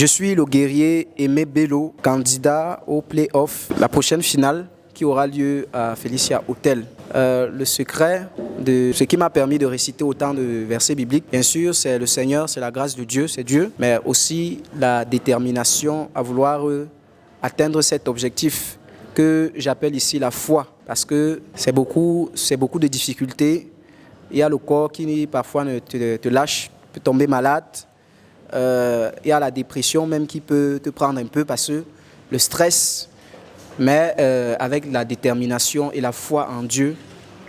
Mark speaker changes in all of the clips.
Speaker 1: Je suis le guerrier Aimé Bello, candidat au play-off, la prochaine finale qui aura lieu à Felicia Hotel. Le secret de ce qui m'a permis de réciter autant de versets bibliques, bien sûr, c'est le Seigneur, c'est la grâce de Dieu, c'est Dieu, mais aussi la détermination à vouloir atteindre cet objectif que j'appelle ici la foi, parce que c'est beaucoup de difficultés. Il y a le corps qui parfois te lâche, peut tomber malade. Il y a la dépression même qui peut te prendre un peu parce que le stress, mais avec la détermination et la foi en Dieu,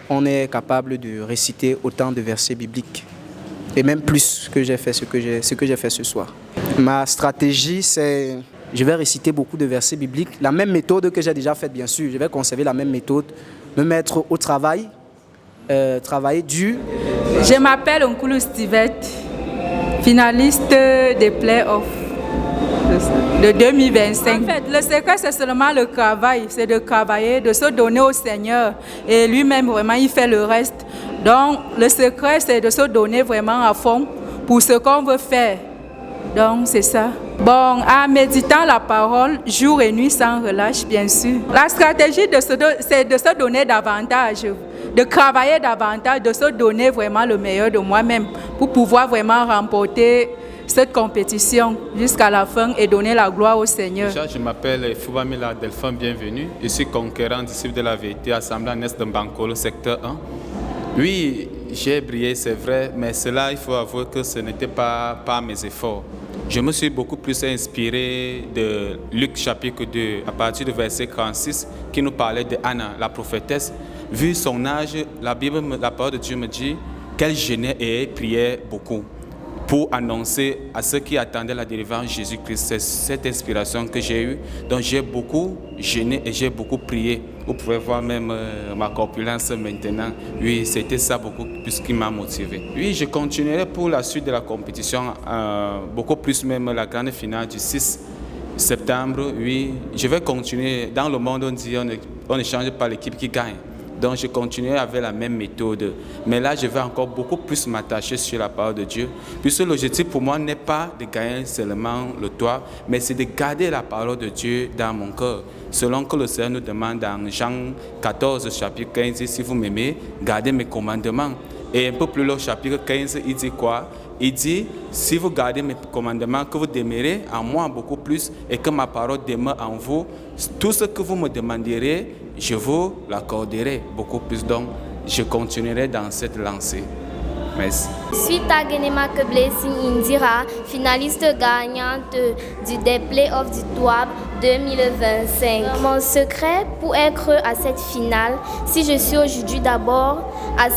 Speaker 1: on est capable de réciter autant de versets bibliques et même plus que j'ai fait ce que j'ai fait ce soir. Ma stratégie, c'est je vais réciter beaucoup de versets bibliques, la même méthode que j'ai déjà faite bien sûr, je vais conserver la même méthode, me mettre au travail, travailler dur.
Speaker 2: Je m'appelle Nkulu Stivette, finaliste des playoffs de 2025. En fait, le secret, c'est seulement le travail, c'est de travailler, de se donner au Seigneur. Et lui-même, vraiment, il fait le reste. Donc, le secret, c'est de se donner vraiment à fond pour ce qu'on veut faire. Donc, c'est ça. Bon, en méditant la parole, jour et nuit sans relâche, bien sûr. La stratégie, c'est de se donner davantage, de travailler davantage, de se donner vraiment le meilleur de moi-même pour pouvoir vraiment remporter cette compétition jusqu'à la fin et donner la gloire au Seigneur.
Speaker 3: Déjà, je m'appelle Foubamila Delphin, bienvenue. Je suis conquérant disciple de la vérité, Assemblée en Est de Bankolo, secteur 1. Oui, j'ai brillé, c'est vrai, mais cela, il faut avouer que ce n'était pas par mes efforts. Je me suis beaucoup plus inspiré de Luc chapitre 2, à partir du verset 46, qui nous parlait de Anna, la prophétesse. Vu son âge, la parole de Dieu me dit qu'elle jeûnait et priait beaucoup pour annoncer à ceux qui attendaient la délivrance de Jésus-Christ. C'est cette inspiration que j'ai eue. Donc j'ai beaucoup jeûné et j'ai beaucoup prié. Vous pouvez voir même ma corpulence maintenant. Oui, c'était ça beaucoup plus qui m'a motivé. Oui, je continuerai pour la suite de la compétition, beaucoup plus même la grande finale du 6 septembre. Oui, je vais continuer. Dans le monde, on dit on ne change pas l'équipe qui gagne. Donc je continuerai avec la même méthode. Mais là, je vais encore beaucoup plus m'attacher sur la parole de Dieu. Puisque l'objectif pour moi n'est pas de gagner seulement le toit, mais c'est de garder la parole de Dieu dans mon cœur. Selon que le Seigneur nous demande dans Jean 14, chapitre 15, si vous m'aimez, gardez mes commandements. Et un peu plus loin, chapitre 15, il dit quoi? Il dit, si vous gardez mes commandements, que vous demeurez en moi beaucoup plus et que ma parole demeure en vous, tout ce que vous me demanderez, je vous l'accorderai beaucoup plus. Donc, je continuerai dans cette lancée. Merci.
Speaker 4: Suite à Genema Blessing Indira, finaliste gagnante des playoffs du TOAB 2025. Mon secret pour être à cette finale, si je suis aujourd'hui d'abord à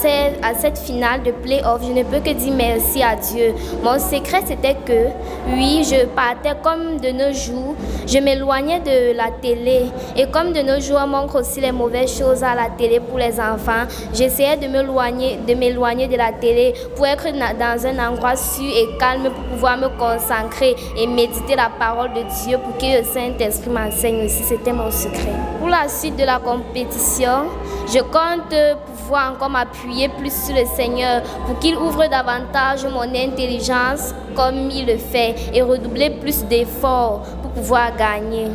Speaker 4: cette finale de playoffs, je ne peux que dire merci à Dieu. Mon secret c'était que, oui, je partais comme de nos jours, je m'éloignais de la télé. Et comme de nos jours, on montre aussi les mauvaises choses à la télé pour les enfants, j'essayais de m'éloigner de la télé pour être dans un endroit sûr et calme pour pouvoir me concentrer et méditer la parole de Dieu pour que le Saint-Esprit m'enseigne aussi. C'était mon secret. Pour la suite de la compétition, je compte pouvoir encore m'appuyer plus sur le Seigneur pour qu'il ouvre davantage mon intelligence comme il le fait et redoubler plus d'efforts pour pouvoir gagner.